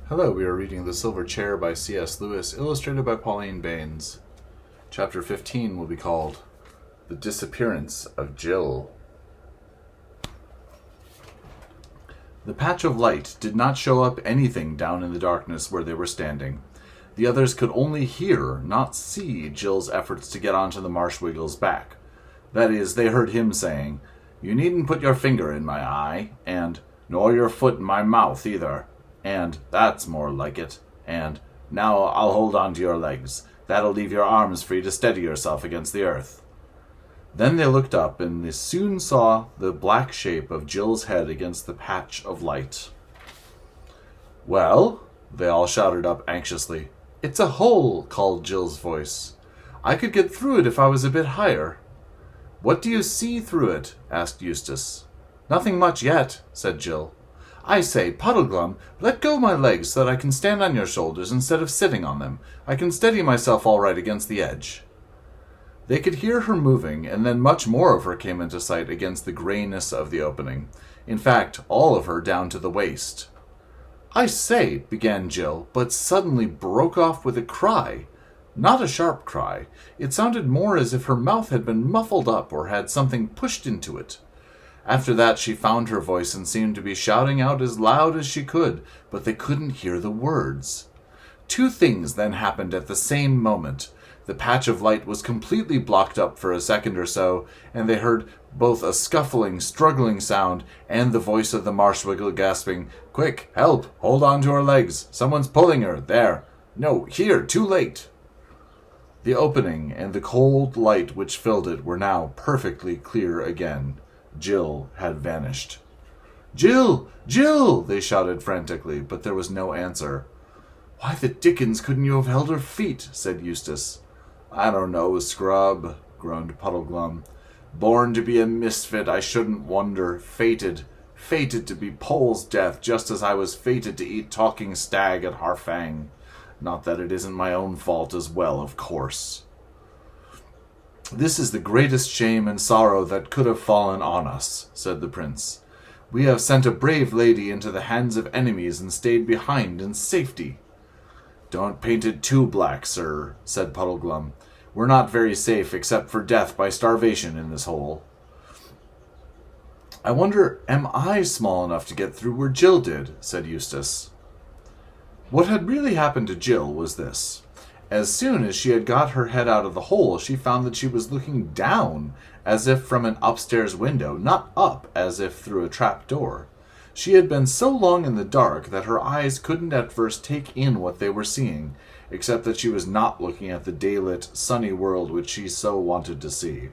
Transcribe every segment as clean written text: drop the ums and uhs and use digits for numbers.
Hello, we are reading The Silver Chair by C.S. Lewis, illustrated by Pauline Baynes. Chapter 15 will be called The Disappearance of Jill. The patch of light did not show up anything down in the darkness where they were standing. The others could only hear, not see, Jill's efforts to get onto the Marshwiggle's back. That is, they heard him saying, "You needn't put your finger in my eye," and "nor your foot in my mouth either," and "that's more like it," and "now I'll hold on to your legs. That'll leave your arms free to steady yourself against the earth." Then they looked up, and they soon saw the black shape of Jill's head against the patch of light. "Well?" they all shouted up anxiously. "It's a hole," called Jill's voice. "I could get through it if I was a bit higher." "What do you see through it?" asked Eustace. "Nothing much yet," said Jill. "I say, Puddleglum, let go my legs so that I can stand on your shoulders instead of sitting on them. I can steady myself all right against the edge." They could hear her moving, and then much more of her came into sight against the grayness of the opening. In fact, all of her down to the waist. "I say," began Jill, but suddenly broke off with a cry. Not a sharp cry. It sounded more as if her mouth had been muffled up or had something pushed into it. After that she found her voice and seemed to be shouting out as loud as she could, but they couldn't hear the words. Two things then happened at the same moment. The patch of light was completely blocked up for a second or so, and they heard both a scuffling, struggling sound and the voice of the Marshwiggle gasping, "Quick, help! Hold on to her legs! Someone's pulling her! There! No, here! Too late!" The opening and the cold light which filled it were now perfectly clear again. Jill had vanished. "Jill! Jill!" they shouted frantically, but there was no answer. "Why the dickens couldn't you have held her feet?" said Eustace. "I don't know, Scrub," groaned Puddleglum. "Born to be a misfit, I shouldn't wonder. Fated to be Pole's death, just as I was fated to eat talking stag at Harfang. Not that it isn't my own fault as well, of course. This is the greatest shame and sorrow that could have fallen on us," said the prince. "We have sent a brave lady into the hands of enemies and stayed behind in safety." "Don't paint it too black, sir," said Puddleglum. "We're not very safe except for death by starvation in this hole." "I wonder, am I small enough to get through where Jill did?" said Eustace. What had really happened to Jill was this. As soon as she had got her head out of the hole, she found that she was looking down, as if from an upstairs window, not up, as if through a trap door. She had been so long in the dark that her eyes couldn't at first take in what they were seeing, except that she was not looking at the daylit, sunny world which she so wanted to see.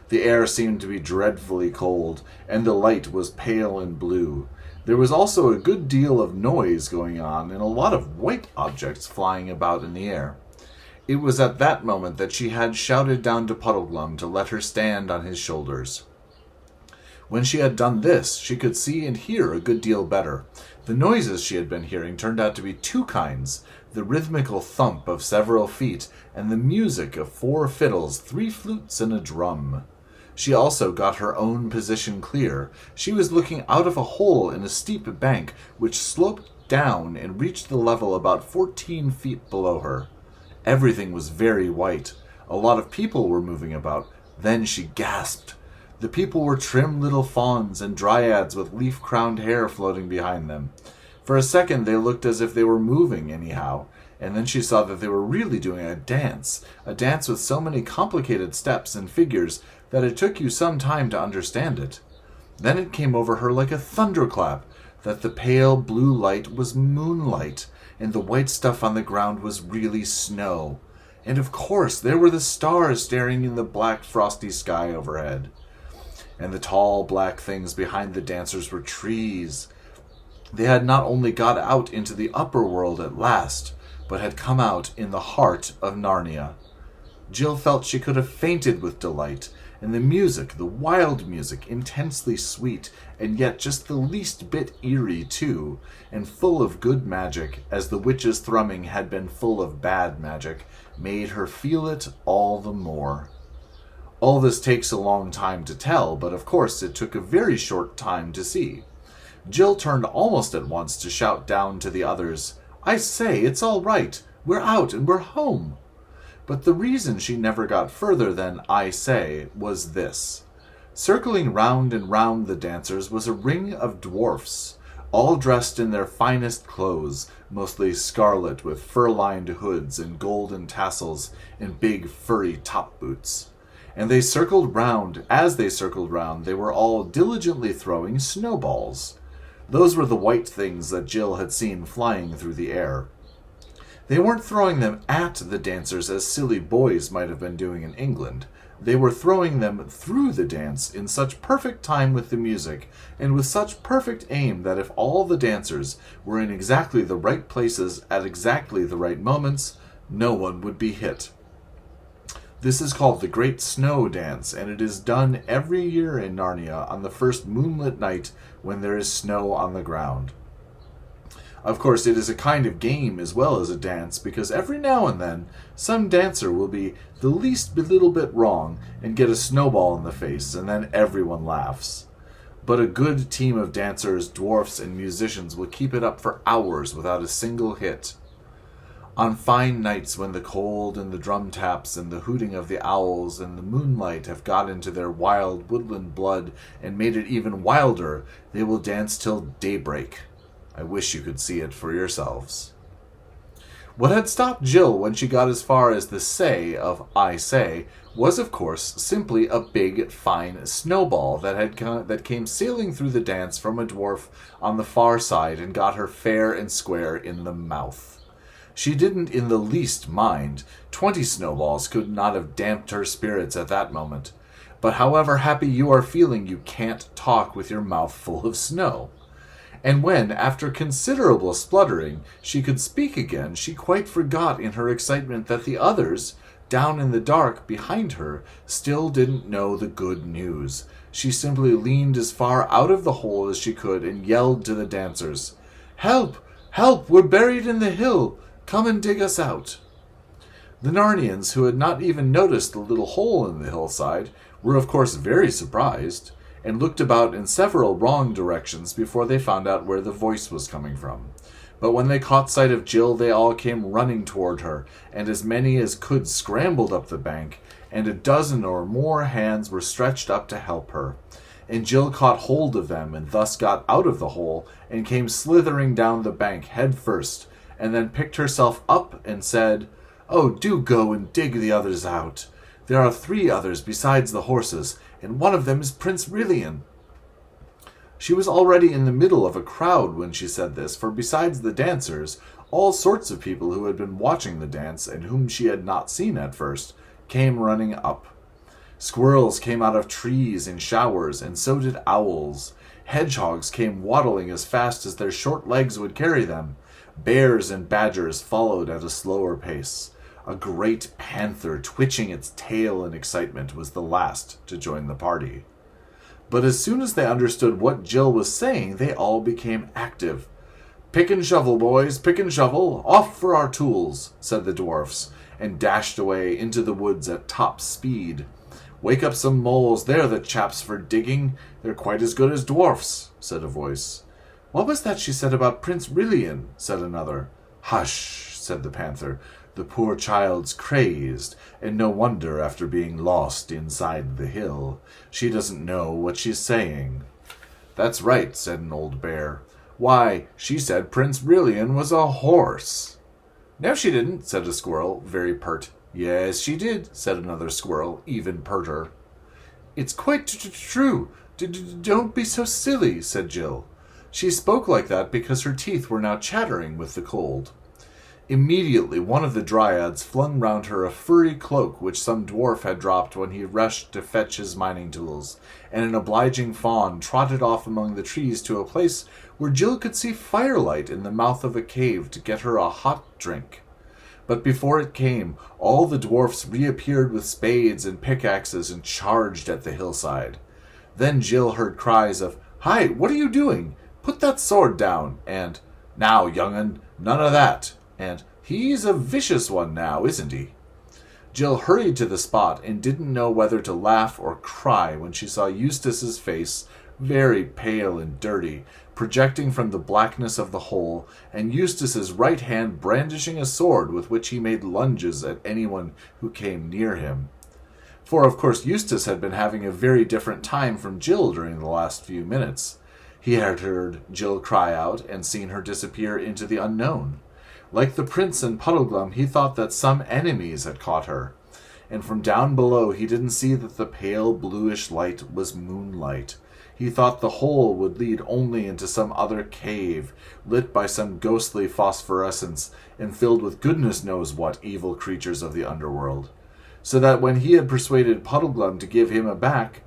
The air seemed to be dreadfully cold, and the light was pale and blue. There was also a good deal of noise going on, and a lot of white objects flying about in the air. It was at that moment that she had shouted down to Puddleglum to let her stand on his shoulders. When she had done this, she could see and hear a good deal better. The noises she had been hearing turned out to be two kinds, the rhythmical thump of several feet, and the music of 4 fiddles, 3 flutes, and a drum. She also got her own position clear. She was looking out of a hole in a steep bank, which sloped down and reached the level about 14 feet below her. Everything was very white. A lot of people were moving about. Then she gasped. The people were trim little fauns and dryads with leaf-crowned hair floating behind them. For a second they looked as if they were moving anyhow, and then she saw that they were really doing a dance with so many complicated steps and figures that it took you some time to understand it. Then it came over her like a thunderclap that the pale blue light was moonlight, and the white stuff on the ground was really snow. And of course there were the stars staring in the black frosty sky overhead. And the tall black things behind the dancers were trees. They had not only got out into the upper world at last, but had come out in the heart of Narnia. Jill felt she could have fainted with delight, and the music, the wild music, intensely sweet, and yet just the least bit eerie, too, and full of good magic, as the witch's thrumming had been full of bad magic, made her feel it all the more. All this takes a long time to tell, but of course it took a very short time to see. Jill turned almost at once to shout down to the others, I say, it's all right. We're out and we're home. But the reason she never got further than I say was this. Circling round and round the dancers was a ring of dwarfs, all dressed in their finest clothes, mostly scarlet with fur-lined hoods and golden tassels and big furry top boots. And they circled round. As they circled round, they were all diligently throwing snowballs. Those were the white things that Jill had seen flying through the air. They weren't throwing them at the dancers as silly boys might have been doing in England. They were throwing them through the dance in such perfect time with the music, and with such perfect aim that if all the dancers were in exactly the right places at exactly the right moments, no one would be hit. This is called the Great Snow Dance, and it is done every year in Narnia on the first moonlit night when there is snow on the ground. Of course, it is a kind of game as well as a dance, because every now and then some dancer will be the least little bit wrong and get a snowball in the face, and then everyone laughs. But a good team of dancers, dwarfs, and musicians will keep it up for hours without a single hit. On fine nights when the cold and the drum taps and the hooting of the owls and the moonlight have got into their wild woodland blood and made it even wilder, they will dance till daybreak. I wish you could see it for yourselves. What had stopped Jill when she got as far as the say of I say was, of course, simply a big, fine snowball that came sailing through the dance from a dwarf on the far side and got her fair and square in the mouth. She didn't in the least mind. 20 snowballs could not have damped her spirits at that moment. But however happy you are feeling, you can't talk with your mouth full of snow. And when, after considerable spluttering, she could speak again, she quite forgot in her excitement that the others, down in the dark behind her, still didn't know the good news. She simply leaned as far out of the hole as she could and yelled to the dancers, "Help! Help! We're buried in the hill! Come and dig us out!" The Narnians, who had not even noticed the little hole in the hillside, were of course very surprised, and looked about in several wrong directions before they found out where the voice was coming from. But when they caught sight of Jill, they all came running toward her, and as many as could scrambled up the bank, and a dozen or more hands were stretched up to help her. And Jill caught hold of them, and thus got out of the hole, and came slithering down the bank head first, and then picked herself up and said, "Oh, do go and dig the others out. There are 3 others besides the horses, and one of them is Prince Rilian." She was already in the middle of a crowd when she said this, for besides the dancers, all sorts of people who had been watching the dance, and whom she had not seen at first, came running up. Squirrels came out of trees in showers, and so did owls. Hedgehogs came waddling as fast as their short legs would carry them. Bears and badgers followed at a slower pace. A great panther, twitching its tail in excitement, was the last to join the party. But as soon as they understood what Jill was saying, they all became active. "Pick and shovel, boys, pick and shovel, off for our tools," said the dwarfs, and dashed away into the woods at top speed. "Wake up some moles, they're the chaps for digging. They're quite as good as dwarfs," said a voice. "What was that she said about Prince Rilian?" said another. "Hush," said the panther. "The poor child's crazed, and no wonder after being lost inside the hill. She doesn't know what she's saying." "That's right," said an old bear. "Why, she said Prince Rilian was a horse." "No, she didn't," said a squirrel, very pert. "Yes, she did," said another squirrel, even perter. "It's quite true. Don't be so silly," said Jill. She spoke like that because her teeth were now chattering with the cold. Immediately one of the dryads flung round her a furry cloak which some dwarf had dropped when he rushed to fetch his mining tools, and an obliging fawn trotted off among the trees to a place where Jill could see firelight in the mouth of a cave to get her a hot drink. But before it came, all the dwarfs reappeared with spades and pickaxes and charged at the hillside. Then Jill heard cries of, "Hi, what are you doing? Put that sword down," and "Now, young'un, none of that," and "He's a vicious one now, isn't he?" Jill hurried to the spot and didn't know whether to laugh or cry when she saw Eustace's face very pale and dirty, projecting from the blackness of the hole, and Eustace's right hand brandishing a sword with which he made lunges at anyone who came near him. For, of course, Eustace had been having a very different time from Jill during the last few minutes. He had heard Jill cry out and seen her disappear into the unknown. Like the prince and Puddleglum, he thought that some enemies had caught her, and from down below he didn't see that the pale bluish light was moonlight. He thought the hole would lead only into some other cave, lit by some ghostly phosphorescence and filled with goodness knows what evil creatures of the underworld. So that when he had persuaded Puddleglum to give him a back,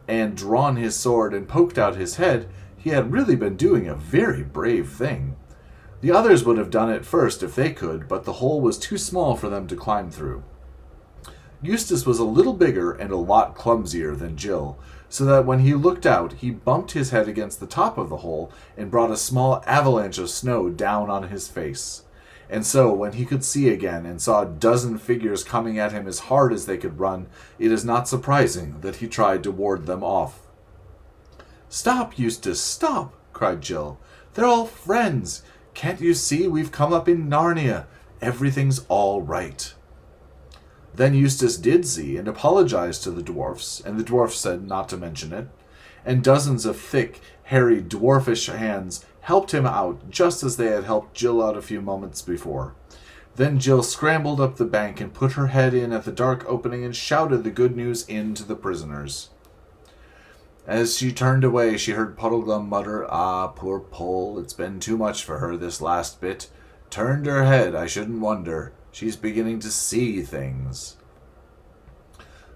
and drawn his sword and poked out his head, he had really been doing a very brave thing. The others would have done it first if they could, but the hole was too small for them to climb through. Eustace was a little bigger and a lot clumsier than Jill, so that when he looked out, he bumped his head against the top of the hole and brought a small avalanche of snow down on his face. And so, when he could see again and saw a dozen figures coming at him as hard as they could run, it is not surprising that he tried to ward them off. "Stop, Eustace, stop!" cried Jill. "They're all friends. Can't you see we've come up in Narnia? Everything's all right." Then Eustace did see and apologized to the dwarfs, and the dwarfs said not to mention it, and dozens of thick, hairy, dwarfish hands helped him out just as they had helped Jill out a few moments before. Then Jill scrambled up the bank and put her head in at the dark opening and shouted the good news in to the prisoners. As she turned away, she heard Puddleglum mutter, "Ah, poor Poll, it's been too much for her this last bit. Turned her head, I shouldn't wonder. She's beginning to see things."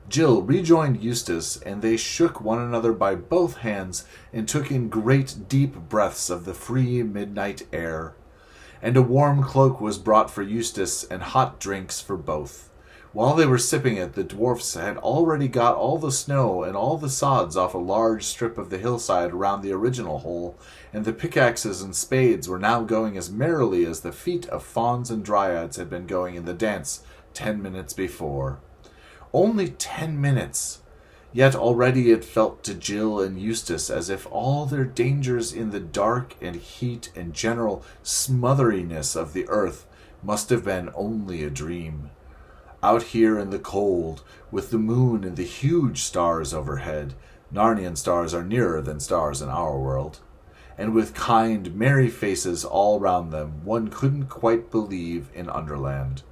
Jill rejoined Eustace, and they shook one another by both hands and took in great deep breaths of the free midnight air. And a warm cloak was brought for Eustace and hot drinks for both. While they were sipping it, the dwarfs had already got all the snow and all the sods off a large strip of the hillside around the original hole, and the pickaxes and spades were now going as merrily as the feet of fauns and dryads had been going in the dance 10 minutes before. Only 10 minutes! Yet already it felt to Jill and Eustace as if all their dangers in the dark and heat and general smotheriness of the earth must have been only a dream. Out here in the cold, with the moon and the huge stars overhead, Narnian stars are nearer than stars in our world, and with kind, merry faces all round them, one couldn't quite believe in Underland.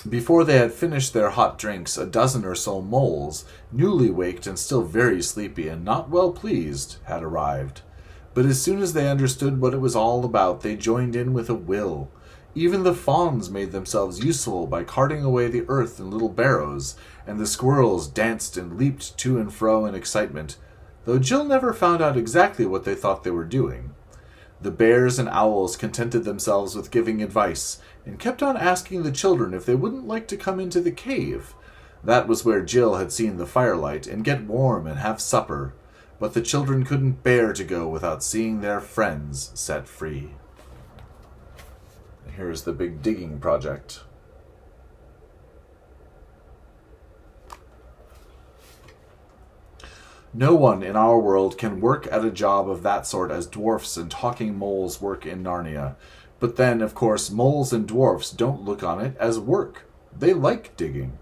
Before they had finished their hot drinks, a dozen or so moles, newly waked and still very sleepy and not well pleased, had arrived. But as soon as they understood what it was all about, they joined in with a will. Even the fawns made themselves useful by carting away the earth in little barrows, and the squirrels danced and leaped to and fro in excitement, though Jill never found out exactly what they thought they were doing. The bears and owls contented themselves with giving advice, and kept on asking the children if they wouldn't like to come into the cave. That was where Jill had seen the firelight, and get warm and have supper, but the children couldn't bear to go without seeing their friends set free. Here's the big digging project. No one in our world can work at a job of that sort as dwarfs and talking moles work in Narnia. But then, of course, moles and dwarfs don't look on it as work. They like digging.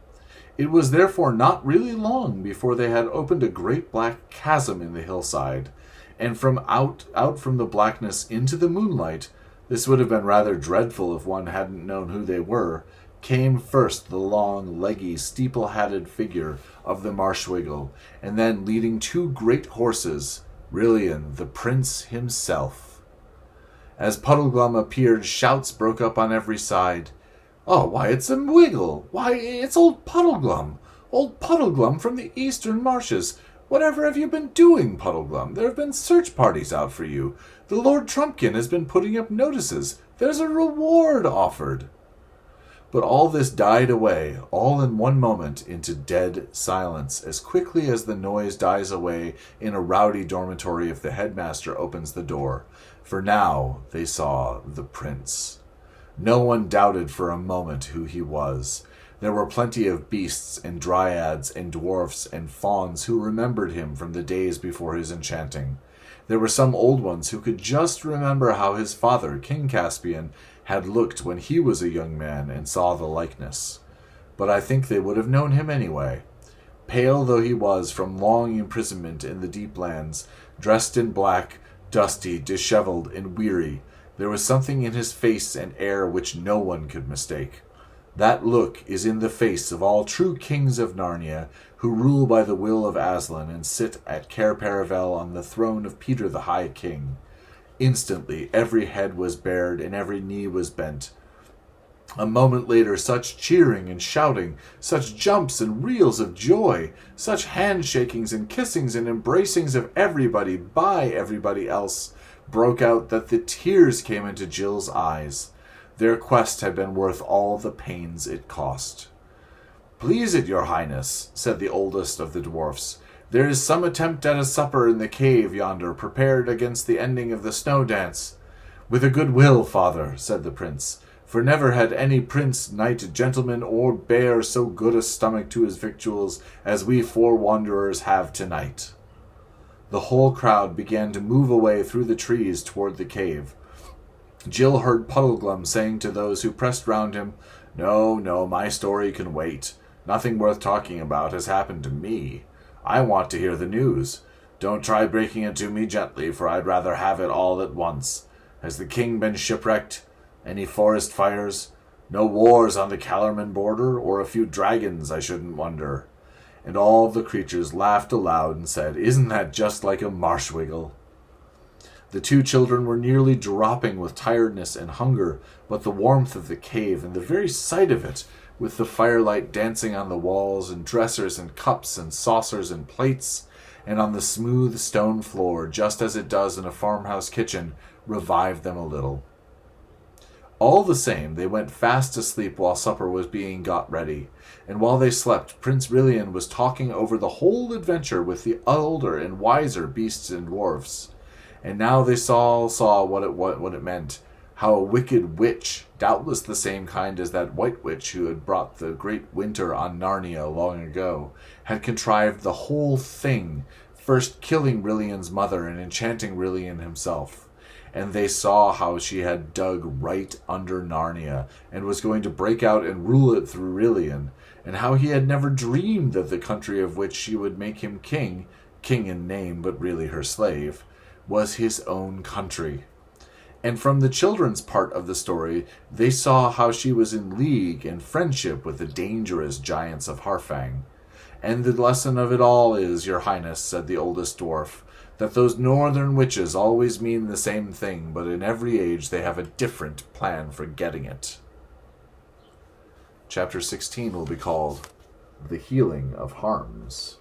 It was therefore not really long before they had opened a great black chasm in the hillside, and from out from the blackness into the moonlight, this would have been rather dreadful if one hadn't known who they were, came first the long, leggy, steeple-hatted figure of the Marshwiggle, and then leading two great horses, Rilian, the prince himself. As Puddleglum appeared, shouts broke up on every side. "Oh, why, it's a Wiggle! Why, it's old Puddleglum! Old Puddleglum from the eastern marshes! Whatever have you been doing, Puddleglum? There have been search parties out for you. The Lord Trumpkin has been putting up notices. There's a reward offered." But all this died away, all in one moment, into dead silence, as quickly as the noise dies away in a rowdy dormitory if the headmaster opens the door. For now they saw the prince. No one doubted for a moment who he was. There were plenty of beasts and dryads and dwarfs and fauns who remembered him from the days before his enchanting. There were some old ones who could just remember how his father, King Caspian, had looked when he was a young man and saw the likeness. But I think they would have known him anyway. Pale though he was from long imprisonment in the deep lands, dressed in black, dusty, disheveled, and weary, there was something in his face and air which no one could mistake. That look is in the face of all true kings of Narnia, who rule by the will of Aslan and sit at Cair Paravel on the throne of Peter the High King. Instantly every head was bared and every knee was bent. A moment later, such cheering and shouting, such jumps and reels of joy, such handshakings and kissings and embracings of everybody by everybody else, broke out that the tears came into Jill's eyes. Their quest had been worth all the pains it cost. "Please it, your highness," said the oldest of the dwarfs, "there is some attempt at a supper in the cave yonder, prepared against the ending of the snow dance." "With a good will, father," said the prince, "for never had any prince, knight, gentleman, or bear so good a stomach to his victuals as we four wanderers have tonight." The whole crowd began to move away through the trees toward the cave. Jill heard Puddleglum saying to those who pressed round him, "No, no, my story can wait. Nothing worth talking about has happened to me. I want to hear the news. Don't try breaking it to me gently, for I'd rather have it all at once. Has the king been shipwrecked? Any forest fires? No wars on the Calorman border, or a few dragons, I shouldn't wonder." And all the creatures laughed aloud and said, "Isn't that just like a marshwiggle?" The two children were nearly dropping with tiredness and hunger, but the warmth of the cave and the very sight of it, with the firelight dancing on the walls and dressers and cups and saucers and plates, and on the smooth stone floor, just as it does in a farmhouse kitchen, revived them a little. All the same, they went fast asleep while supper was being got ready, and while they slept, Prince Rilian was talking over the whole adventure with the older and wiser beasts and dwarfs. And now they saw what it meant, how a wicked witch, doubtless the same kind as that white witch who had brought the great winter on Narnia long ago, had contrived the whole thing, first killing Rilian's mother and enchanting Rilian himself. And they saw how she had dug right under Narnia, and was going to break out and rule it through Rilian, and how he had never dreamed that the country of which she would make him king in name but really her slave, was his own country. And from the children's part of the story, they saw how she was in league and friendship with the dangerous giants of Harfang. "And the lesson of it all is, your highness," said the oldest dwarf, "that those northern witches always mean the same thing, but in every age they have a different plan for getting it." Chapter 16 will be called The Healing of Harms.